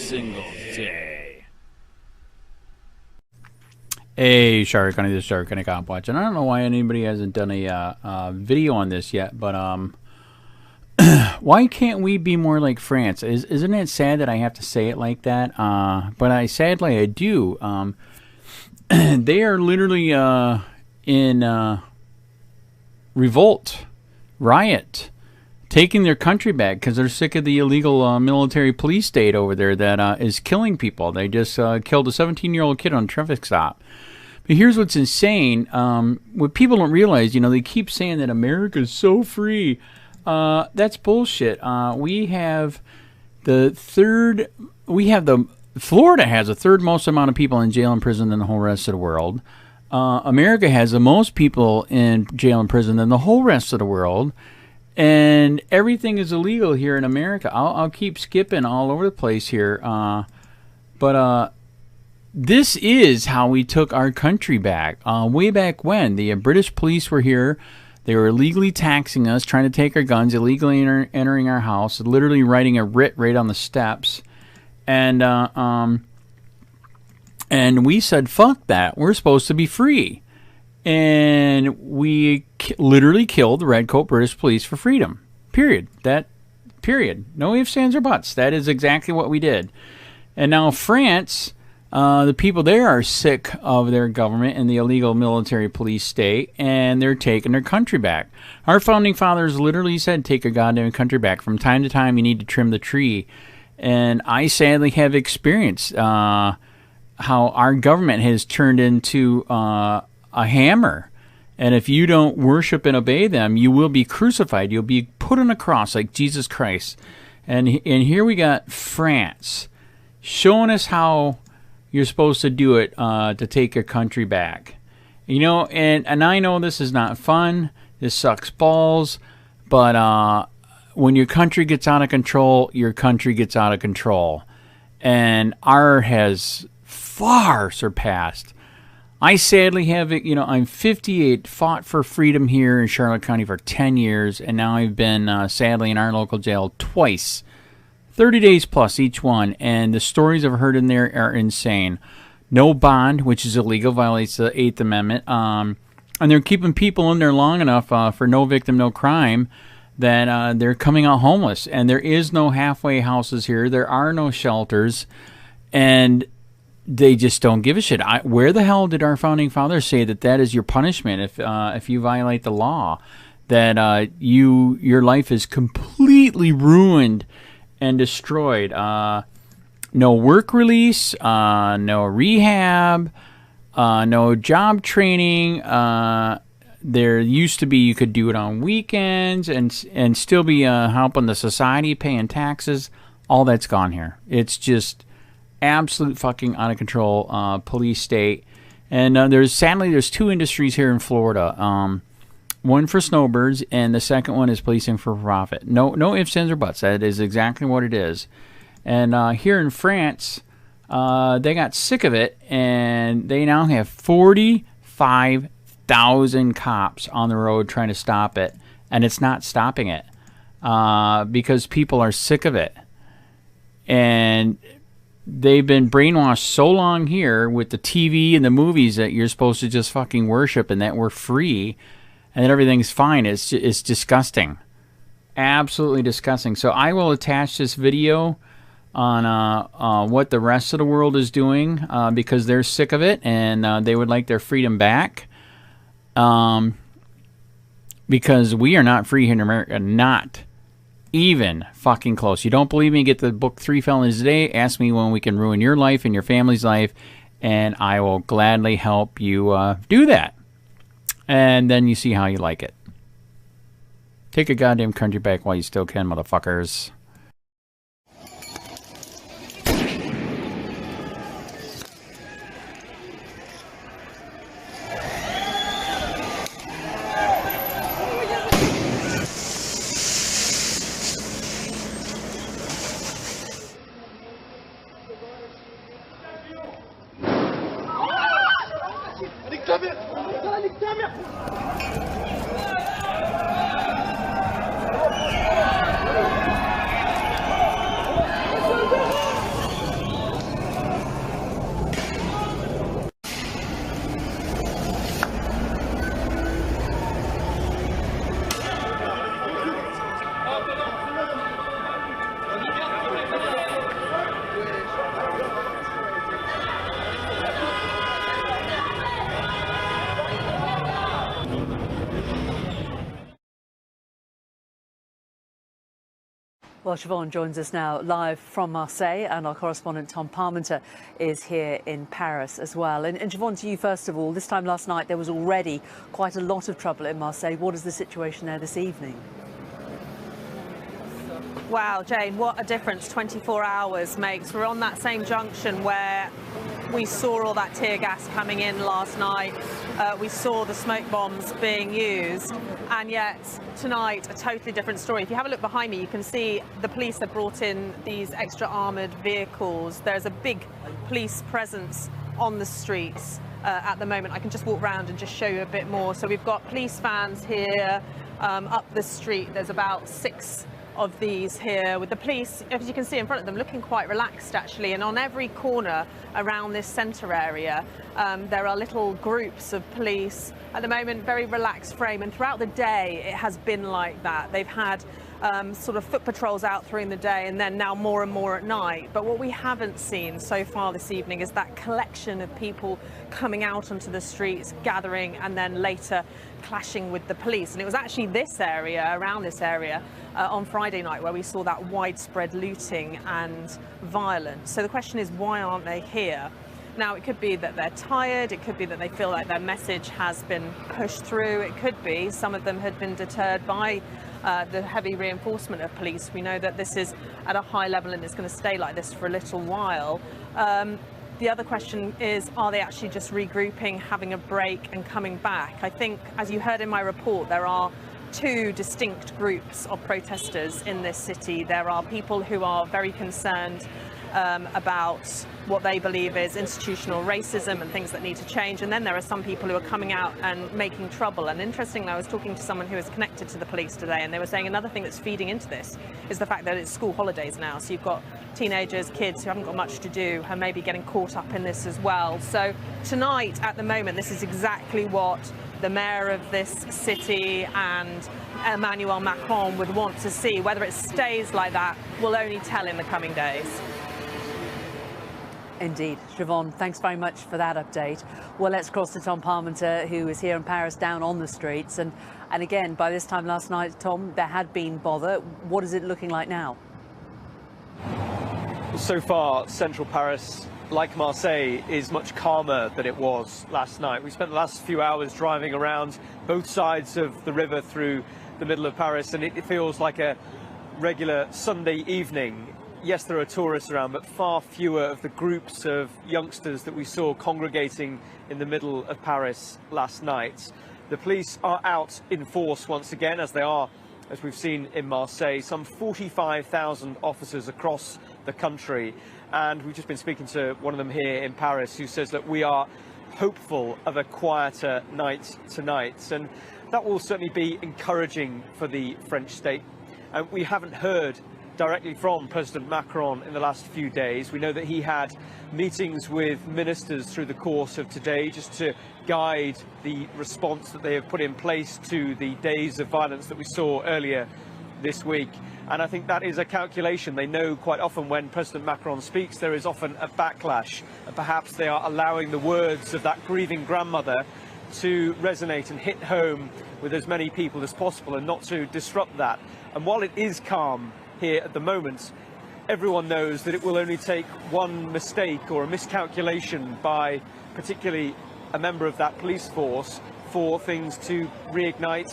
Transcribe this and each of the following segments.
single day. Hey, Shark Honey, this is Shark Honey Cop Watch, and I don't know why anybody hasn't done a video on this yet, but why can't we be more like France? Isn't it sad that I have to say it like that? But sadly I do. They are literally in revolt, riot, taking their country back because they're sick of the illegal military police state over there that is killing people. They just killed a 17-year-old kid on a traffic stop. But here's what's insane. What people don't realize, you know, they keep saying that America's so free. That's bullshit. We have Florida has the third most amount of people in jail and prison than the whole rest of the world. America has the most people in jail and prison than the whole rest of the world. And everything is illegal here in America. I'll keep skipping all over the place here. But this is how we took our country back. Way back when the British police were here. They were illegally taxing us, trying to take our guns, illegally entering our house, literally writing a writ right on the steps. And we said, fuck that. We're supposed to be free. And we literally killed the Redcoat British Police for freedom. Period. Period. No ifs, ands, or buts. That is exactly what we did. And now France, the people there are sick of their government and the illegal military police state, and they're taking their country back. Our founding fathers literally said, take your goddamn country back. From time to time, you need to trim the tree. And I sadly have experienced how our government has turned into a hammer. And if you don't worship and obey them, you will be crucified. You'll be put on a cross like Jesus Christ. And here we got France showing us how you're supposed to do it to take your country back. You know, and I know this is not fun. This sucks balls. But when your country gets out of control, your country gets out of control. And our has far surpassed. I sadly have it, you know, I'm 58, fought for freedom here in Charlotte County for 10 years, and now I've been, sadly, in our local jail twice. 30 days plus each one, and the stories I've heard in there are insane. No bond, which is illegal, violates the 8th Amendment, and they're keeping people in there long enough for no victim, no crime, that they're coming out homeless, and there is no halfway houses here. There are no shelters, and they just don't give a shit. Where the hell did our founding fathers say that is your punishment if you violate the law? That your life is completely ruined and destroyed. No work release, no rehab, no job training. There used to be you could do it on weekends and still be helping the society, paying taxes. All that's gone here. It's just absolute fucking out of control police state. And sadly there's two industries here in Florida. One for snowbirds, and the second one is policing for profit. No ifs, ands, or buts. That is exactly what it is. And here in France, they got sick of it, and they now have 45,000 cops on the road trying to stop it, and it's not stopping it because people are sick of it. And they've been brainwashed so long here with the TV and the movies that you're supposed to just fucking worship and that we're free and that everything's fine. It's disgusting. Absolutely disgusting. So I will attach this video on what the rest of the world is doing because they're sick of it and they would like their freedom back. Because we are not free here in America. Not even fucking close. You don't believe me? Get the book 3 Felonies a Day. Ask me when we can ruin your life and your family's life, and I will gladly help you do that. And then you see how you like it. Take a goddamn country back while you still can, motherfuckers. Well, Siobhan joins us now live from Marseille, and our correspondent Tom Parmenter is here in Paris as well. And Siobhan, to you first of all, this time last night there was already quite a lot of trouble in Marseille. What is the situation there this evening? Wow, Jane, what a difference 24 hours makes. We're on that same junction where we saw all that tear gas coming in last night. We saw the smoke bombs being used, and yet tonight a totally different story. If you have a look behind me, you can see the police have brought in these extra armoured vehicles. There's a big police presence on the streets at the moment. I can just walk around and just show you a bit more. So we've got police vans here up the street. There's about 6 of these here with the police, as you can see in front of them, looking quite relaxed actually. And on every corner around this centre area there are little groups of police at the moment, very relaxed frame, and throughout the day it has been like that. They've had sort of foot patrols out during the day and then now more and more at night. But what we haven't seen so far this evening is that collection of people coming out onto the streets, gathering, and then later clashing with the police. And it was actually this area, around this area, on Friday night where we saw that widespread looting and violence. So the question is, why aren't they here? Now, it could be that they're tired, it could be that they feel like their message has been pushed through, it could be some of them had been deterred by the heavy reinforcement of police. We know that this is at a high level and it's going to stay like this for a little while. The other question is, are they actually just regrouping, having a break and coming back? I think, as you heard in my report, there are 2 distinct groups of protesters in this city. There are people who are very concerned about what they believe is institutional racism and things that need to change, and then there are some people who are coming out and making trouble. And interestingly, I was talking to someone who is connected to the police today, and they were saying another thing that's feeding into this is the fact that it's school holidays now, so you've got teenagers, kids who haven't got much to do and maybe getting caught up in this as well. So tonight, at the moment, this is exactly what the mayor of this city and Emmanuel Macron would want to see. Whether it stays like that, we'll only tell in the coming days. Indeed. Siobhan, thanks very much for that update. Well, let's cross to Tom Parmenter, who is here in Paris, down on the streets. And again, by this time last night, Tom, there had been bother. What is it looking like now? So far, central Paris, like Marseille, is much calmer than it was last night. We spent the last few hours driving around both sides of the river through the middle of Paris, and it feels like a regular Sunday evening. Yes, there are tourists around, but far fewer of the groups of youngsters that we saw congregating in the middle of Paris last night. The police are out in force once again, as they are, as we've seen in Marseille, some 45,000 officers across the country. And we've just been speaking to one of them here in Paris, who says that we are hopeful of a quieter night tonight. And that will certainly be encouraging for the French state. We haven't heard directly from President Macron in the last few days. We know that he had meetings with ministers through the course of today just to guide the response that they have put in place to the days of violence that we saw earlier this week. And I think that is a calculation. They know quite often when President Macron speaks, there is often a backlash. And perhaps they are allowing the words of that grieving grandmother to resonate and hit home with as many people as possible and not to disrupt that. And while it is calm here at the moment, everyone knows that it will only take one mistake or a miscalculation by particularly a member of that police force for things to reignite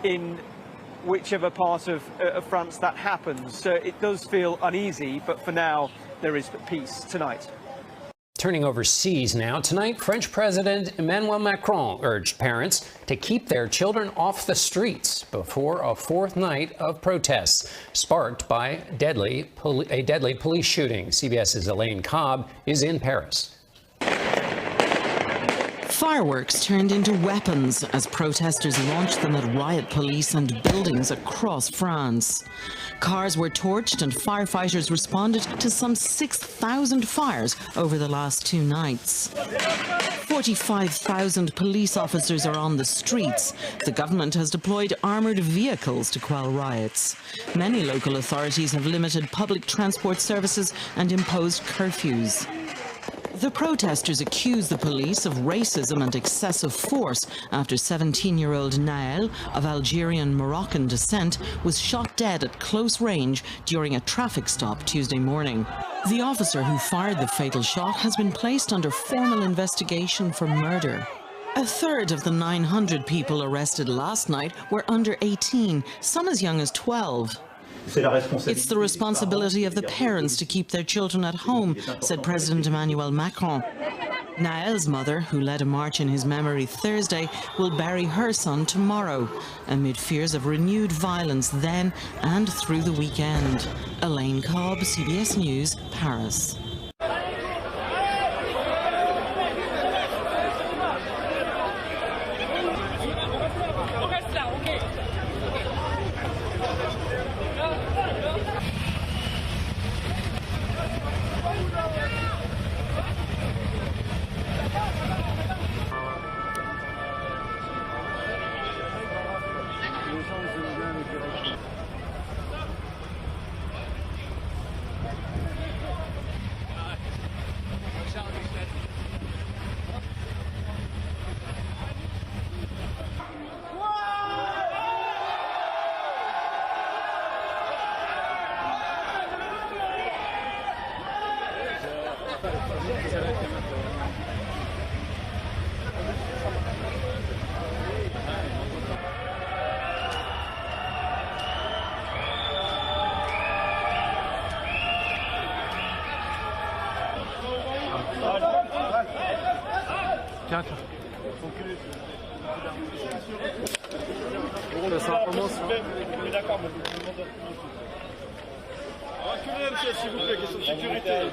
in whichever part of France that happens. So it does feel uneasy, but for now there is peace tonight. Turning overseas now, tonight French President Emmanuel Macron urged parents to keep their children off the streets before a 4th night of protests sparked by a deadly police shooting. CBS's Elaine Cobb is in Paris. Fireworks turned into weapons as protesters launched them at riot police and buildings across France. Cars were torched and firefighters responded to some 6,000 fires over the last 2 nights. 45,000 police officers are on the streets. The government has deployed armoured vehicles to quell riots. Many local authorities have limited public transport services and imposed curfews. The protesters accuse the police of racism and excessive force after 17-year-old Nael, of Algerian-Moroccan descent, was shot dead at close range during a traffic stop Tuesday morning. The officer who fired the fatal shot has been placed under formal investigation for murder. A third of the 900 people arrested last night were under 18, some as young as 12. It's the responsibility of the parents to keep their children at home, said President Emmanuel Macron. Nael's mother, who led a march in his memory Thursday, will bury her son tomorrow, amid fears of renewed violence then and through the weekend. Elaine Cobb, CBS News, Paris. S'il vous plaît, question de sécurité.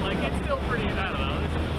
Like, it's still pretty, I don't know.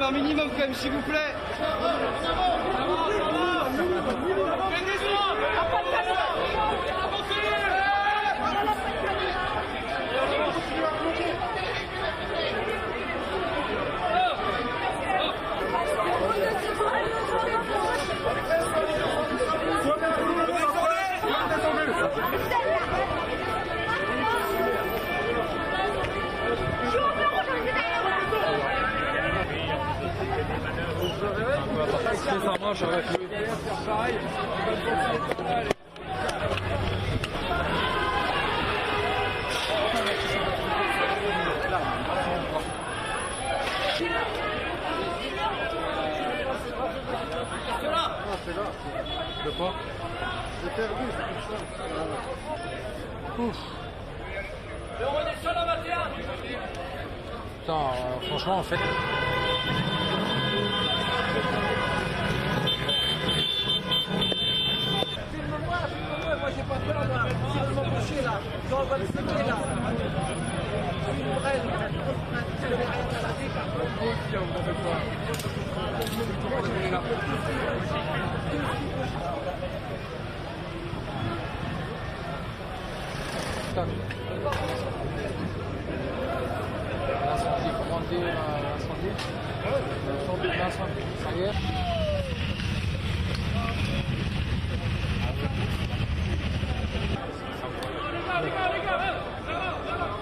un minimum quand même, s'il vous plaît. Ça marche avec le de quoi? J'ai perdu, c'est pour ça. Ouf. Putain, franchement, en fait. Moi j'ai pas peur là, si vous m'embauchez là, on va le filmer là. L'incendie, comment dire l'incendie? L'incendie, ça y est.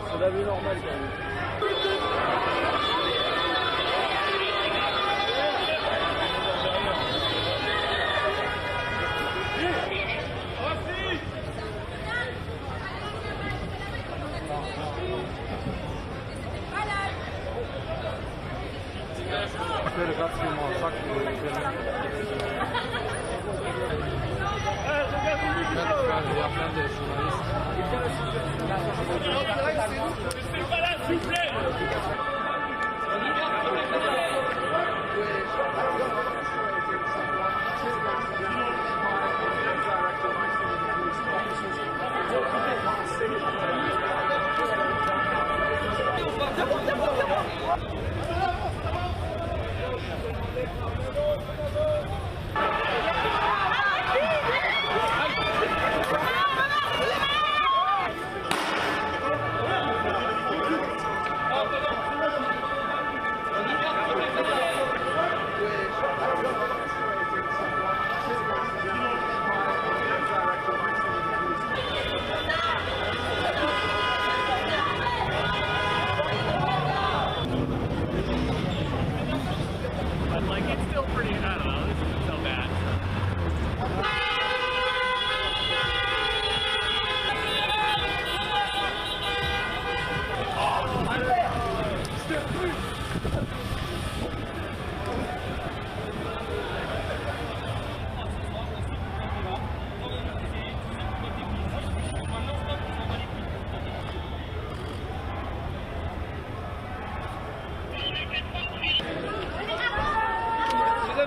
C'est la vie normale quand même. Le gars, c'est moi, ça qui il y a plein de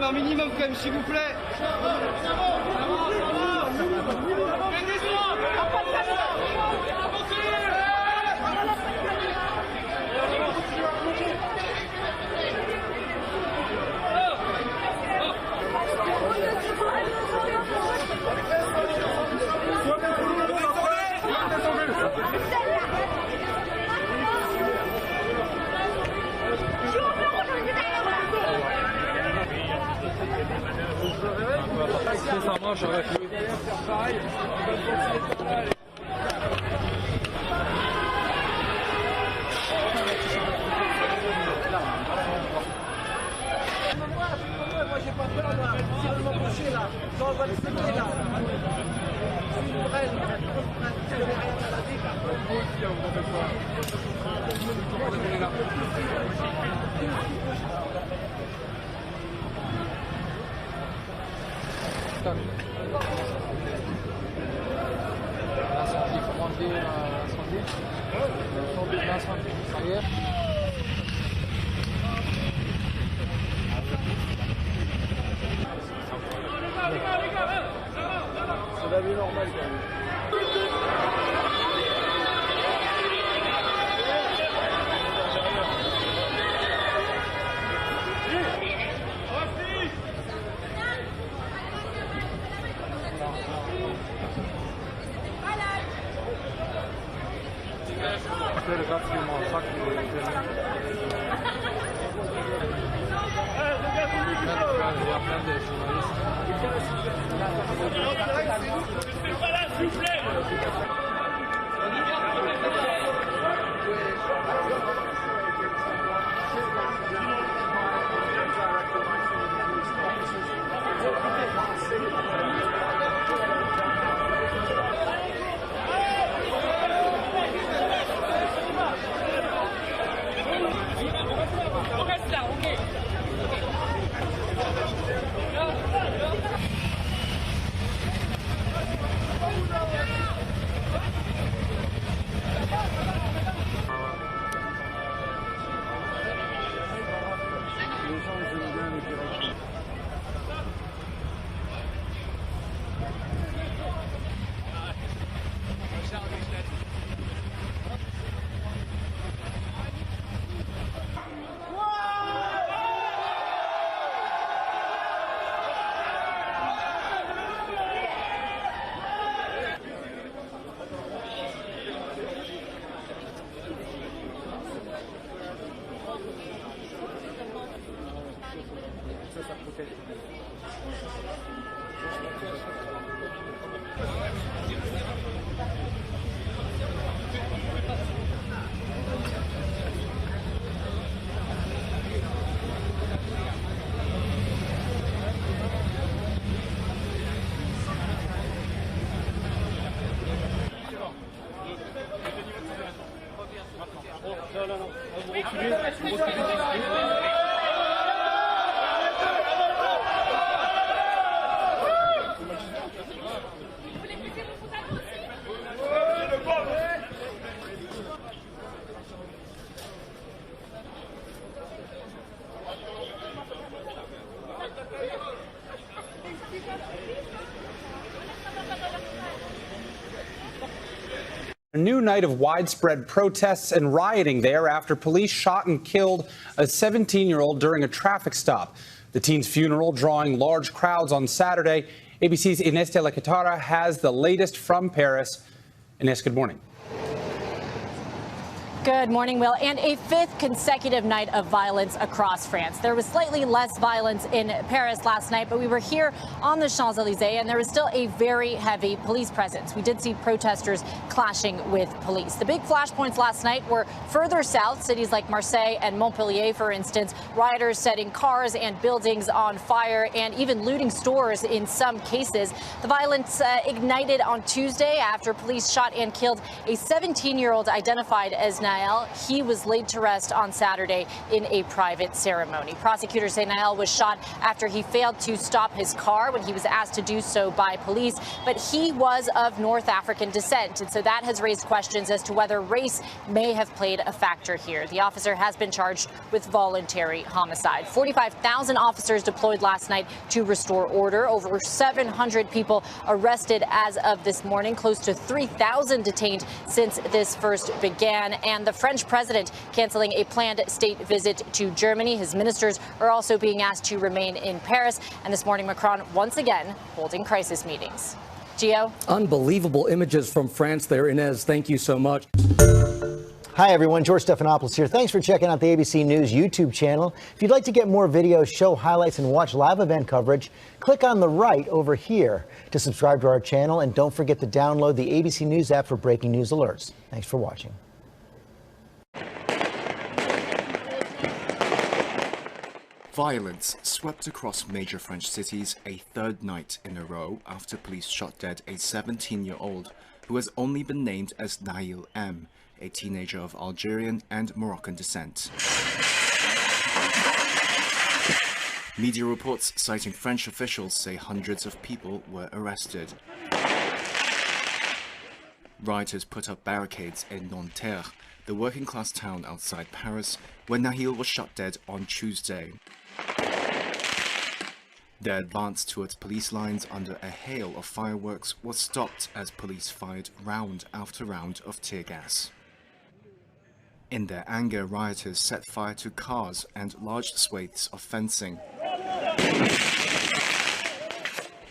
Un minimum quand même, s'il vous plaît. Ça marche avec le Moi j'ai pas peur là, si vous m'embauchez là, on va le filmer là. L'incendie, comment dire l'incendie, ça y est. C'est la vie normale quand même. A new night of widespread protests and rioting there after police shot and killed a 17-year-old during a traffic stop. The teen's funeral drawing large crowds on Saturday. ABC's Ines de la Catara has the latest from Paris. Ines, good morning. Good morning, Will. And a fifth consecutive night of violence across France. There was slightly less violence in Paris last night, but we were here on the Champs-Elysees, and there was still a very heavy police presence. We did see protesters clashing with police. The big flashpoints last night were further south, cities like Marseille and Montpellier, for instance. Rioters setting cars and buildings on fire and even looting stores in some cases. The violence ignited on Tuesday after police shot and killed a 17-year-old identified as Nael. He was laid to rest on Saturday in a private ceremony. Prosecutors say Nael was shot after he failed to stop his car when he was asked to do so by police, but he was of North African descent, and so that has raised questions as to whether race may have played a factor here. The officer has been charged with voluntary homicide. 45,000 officers deployed last night to restore order. Over 700 people arrested as of this morning, close to 3,000 detained since this first began, and the French president canceling a planned state visit to Germany. His ministers are also being asked to remain in Paris, and this morning Macron once again holding crisis meetings. Gio? Unbelievable images from France there, Inez. Thank you so much. Hi, everyone. George Stephanopoulos here. Thanks for checking out the ABC News YouTube channel. If you'd like to get more videos, show highlights, and watch live event coverage, click on the right over here to subscribe to our channel. And don't forget to download the ABC News app for breaking news alerts. Thanks for watching. Violence swept across major French cities a third night in a row after police shot dead a 17-year-old who has only been named as Nael M., a teenager of Algerian and Moroccan descent. Media reports citing French officials say hundreds of people were arrested. Rioters put up barricades in Nanterre, the working-class town outside Paris, where Nael was shot dead on Tuesday. Their advance towards police lines under a hail of fireworks was stopped as police fired round after round of tear gas. In their anger, rioters set fire to cars and large swathes of fencing.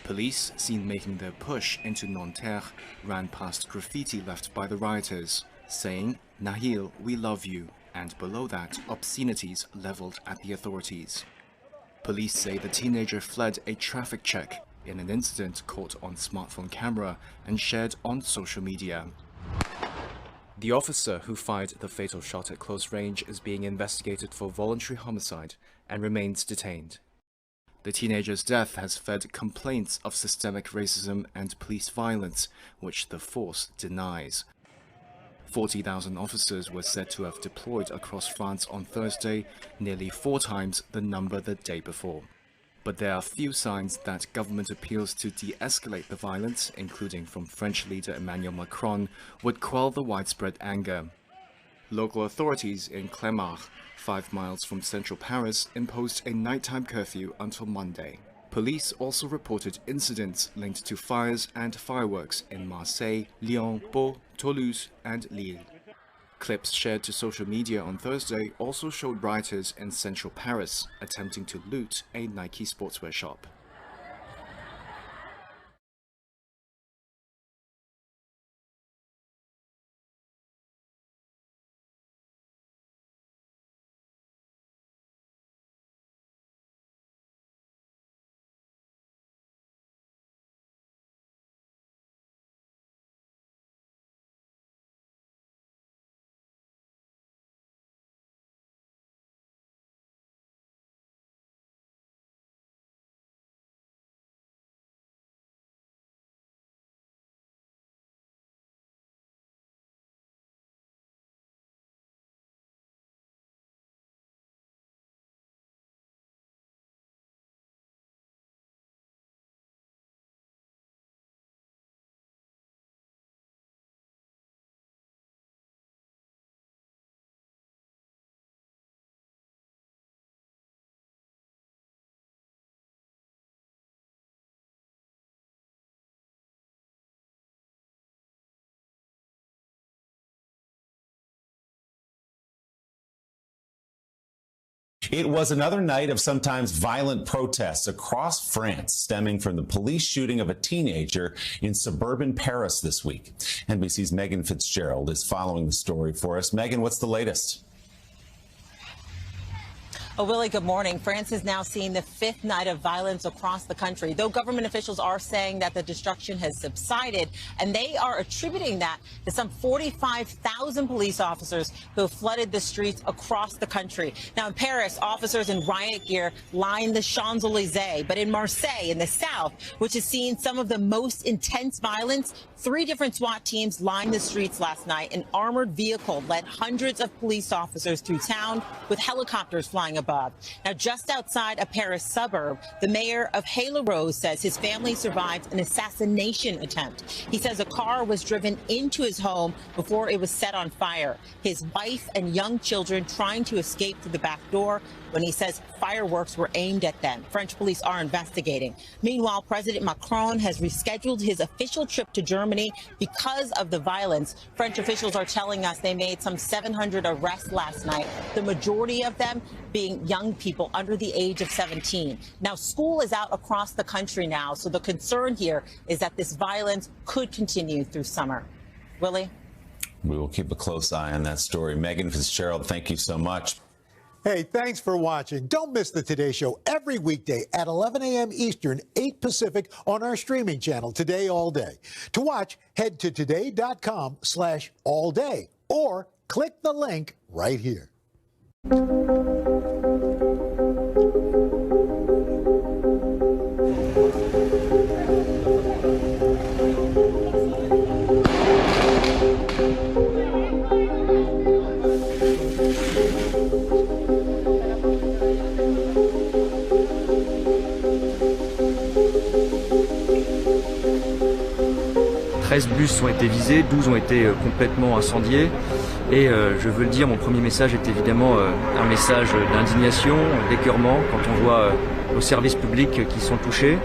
Police, seen making their push into Nanterre, ran past graffiti left by the rioters. saying, "Nahil, we love you," and below that, obscenities leveled at the authorities. Police say the teenager fled a traffic check in an incident caught on smartphone camera and shared on social media. The officer who fired the fatal shot at close range is being investigated for voluntary homicide and remains detained. The teenager's death has fed complaints of systemic racism and police violence, which the force denies. 40,000 officers were said to have deployed across France on Thursday, nearly 4 times the number the day before. But there are few signs that government appeals to de-escalate the violence, including from French leader Emmanuel Macron, would quell the widespread anger. Local authorities in Clamart, 5 miles from central Paris, imposed a nighttime curfew until Monday. Police also reported incidents linked to fires and fireworks in Marseille, Lyon, Pau, Toulouse, and Lille. Clips shared to social media on Thursday also showed rioters in central Paris attempting to loot a Nike sportswear shop. It was another night of sometimes violent protests across France, stemming from the police shooting of a teenager in suburban Paris this week. NBC's Megan Fitzgerald is following the story for us. Megan, what's the latest? Oh, Willie, good morning. France is now seeing the 5th night of violence across the country, though government officials are saying that the destruction has subsided, and they are attributing that to some 45,000 police officers who have flooded the streets across the country. Now, in Paris, officers in riot gear line the Champs-Élysées, but in Marseille, in the south, which has seen some of the most intense violence, 3 different SWAT teams lined the streets last night. An armored vehicle led hundreds of police officers through town with helicopters flying above. Now, just outside a Paris suburb, the mayor of Haye-le-Rose says his family survived an assassination attempt. He says a car was driven into his home before it was set on fire. His wife and young children trying to escape through the back door when he says fireworks were aimed at them. French police are investigating. Meanwhile, President Macron has rescheduled his official trip to Germany because of the violence. French officials are telling us they made some 700 arrests last night, the majority of them being young people under the age of 17. Now, school is out across the country now, so the concern here is that this violence could continue through summer. Willie? We will keep a close eye on that story. Megan Fitzgerald, thank you so much. Hey, thanks for watching. Don't miss the Today Show every weekday at 11 a.m. Eastern, 8 Pacific on our streaming channel, Today All Day. To watch, head to today.com/allday or click the link right here. Bus ont été visés, 12 ont été complètement incendiés et je veux le dire, mon premier message est évidemment un message d'indignation, d'écœurement quand on voit nos services publics qui sont touchés.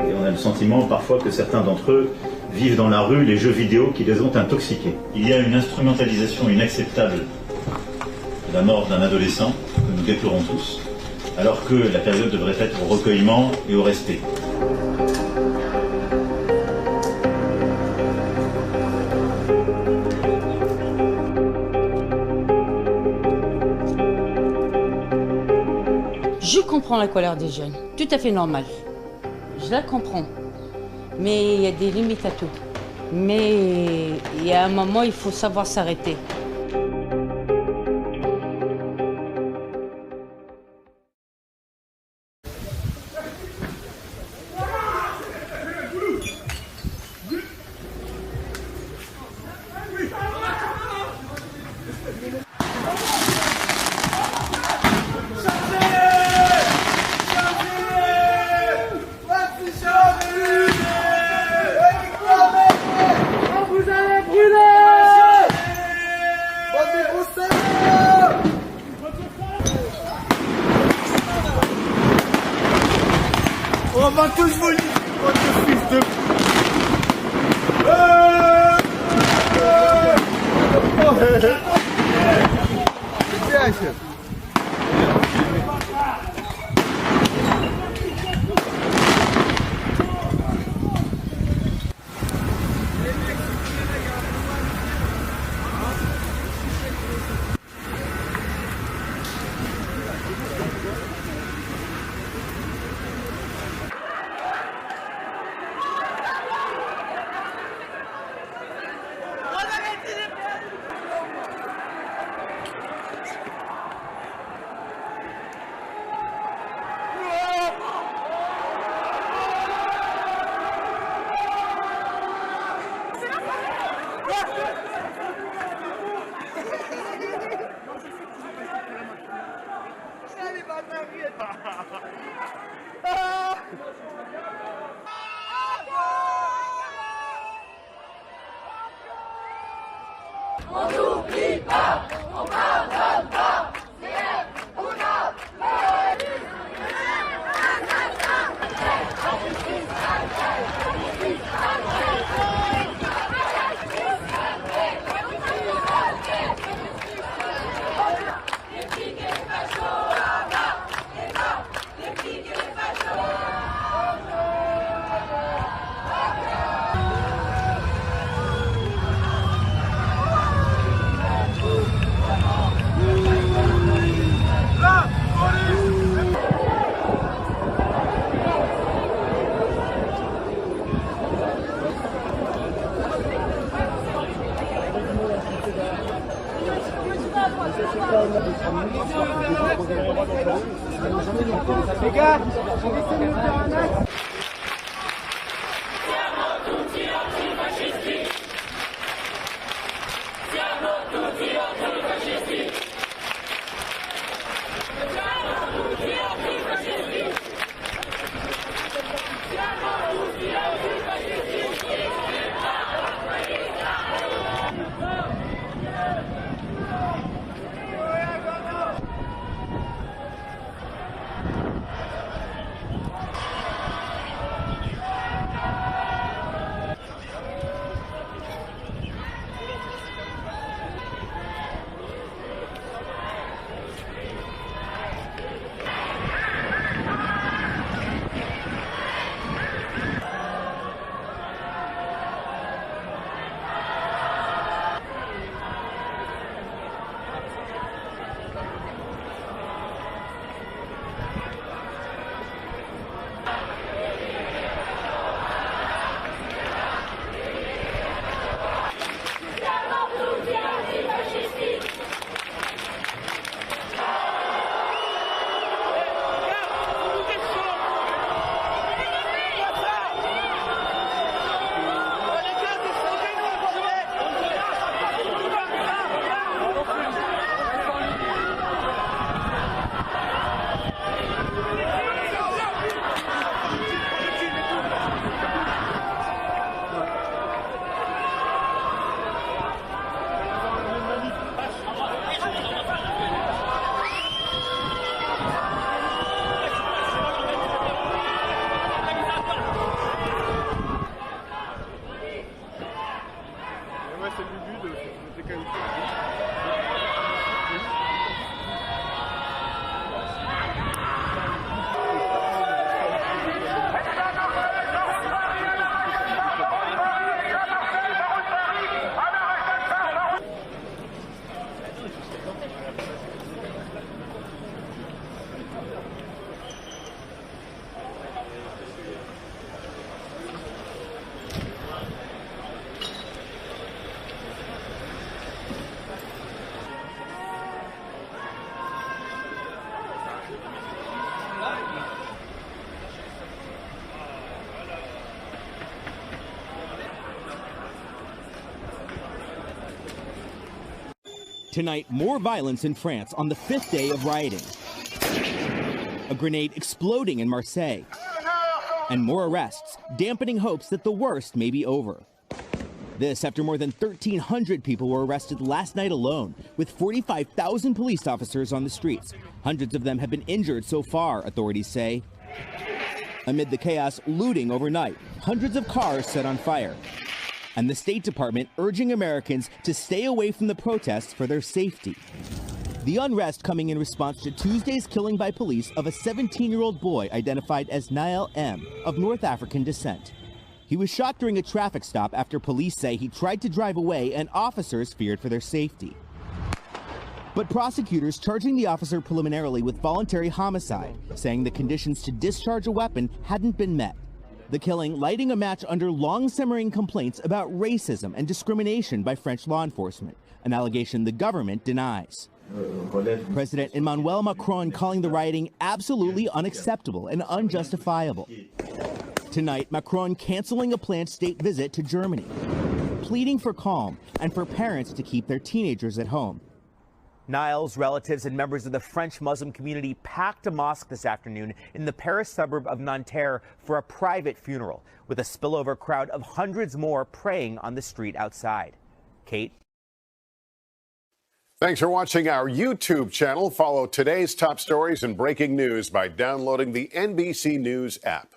Et on a le sentiment parfois que certains d'entre eux vivent dans la rue les jeux vidéo qui les ont intoxiqués. Il y a une instrumentalisation inacceptable de la mort d'un adolescent, que nous déplorons tous, alors que la période devrait être au recueillement et au respect. Je comprends la colère des jeunes, tout à fait normal. Je la comprends. Mais il y a des limites à tout. Mais il y a un moment, il faut savoir s'arrêter. On va tous vous livrer, votre fils de... Bien, chef. On n'oublie pas, on pardonne pas. Les gars, c'est le but de qualifier. Tonight, more violence in France on the 5th day of rioting. A grenade exploding in Marseille. And more arrests, dampening hopes that the worst may be over. This after more than 1,300 people were arrested last night alone, with 45,000 police officers on the streets. Hundreds of them have been injured so far, authorities say. Amid the chaos, looting overnight, hundreds of cars set on fire. And the State Department urging Americans to stay away from the protests for their safety. The unrest coming in response to Tuesday's killing by police of a 17-year-old boy identified as Niall M. of North African descent. He was shot during a traffic stop after police say he tried to drive away and officers feared for their safety. But prosecutors charging the officer preliminarily with voluntary homicide, saying the conditions to discharge a weapon hadn't been met. The killing lighting a match under long-simmering complaints about racism and discrimination by French law enforcement, an allegation the government denies. President Emmanuel Macron calling the rioting absolutely unacceptable and unjustifiable. Tonight, Macron canceling a planned state visit to Germany, pleading for calm and for parents to keep their teenagers at home. Niall's relatives and members of the French Muslim community packed a mosque this afternoon in the Paris suburb of Nanterre for a private funeral, with a spillover crowd of hundreds more praying on the street outside. Kate? Thanks for watching our YouTube channel. Follow today's top stories and breaking news by downloading the NBC News app.